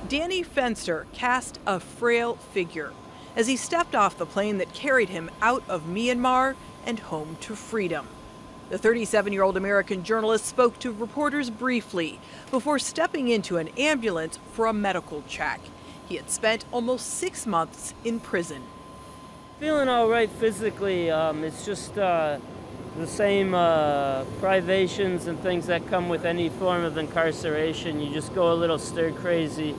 Danny Fenster cast a frail figure as he stepped off the plane that carried him out of Myanmar and home to freedom. The 37-year-old American journalist spoke to reporters briefly before stepping into an ambulance for a medical check. He had spent almost 6 months in prison. Feeling all right physically. It's just the same privations and things that come with any form of incarceration. You just go a little stir crazy.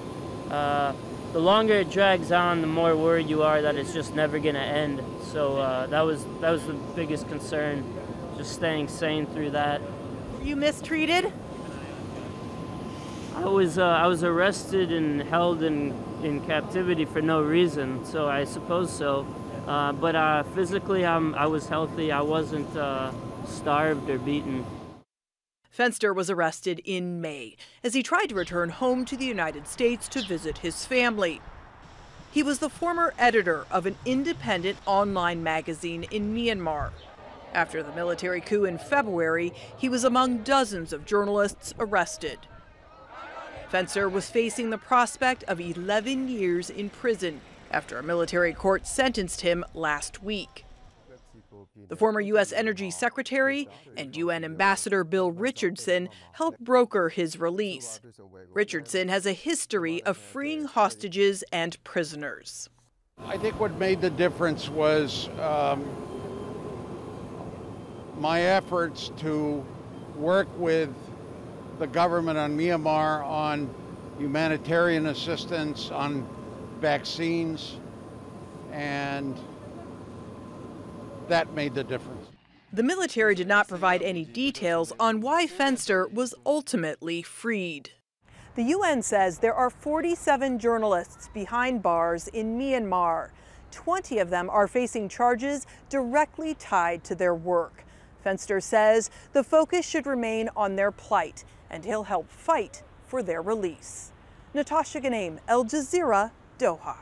The longer it drags on, the more worried you are that it's just never going to end. So that was the biggest concern, just staying sane through that. Were you mistreated? I was arrested and held in captivity for no reason, so I suppose so. But physically, I was healthy. I wasn't starved or beaten. Fenster was arrested in May as he tried to return home to the United States to visit his family. He was the former editor of an independent online magazine in Myanmar. After the military coup in February, he was among dozens of journalists arrested. Fenster was facing the prospect of 11 years in prison after a military court sentenced him last week. The former U.S. Energy Secretary and UN Ambassador Bill Richardson helped broker his release. Richardson has a history of freeing hostages and prisoners. I think what made the difference was my efforts to work with the government on Myanmar on humanitarian assistance, on vaccines, and that made the difference. The military did not provide any details on why Fenster was ultimately freed. The UN says there are 47 journalists behind bars in Myanmar. 20 of them are facing charges directly tied to their work. Fenster says the focus should remain on their plight, and he'll help fight for their release. Natasha, Ghoneim, Jazeera, Doha.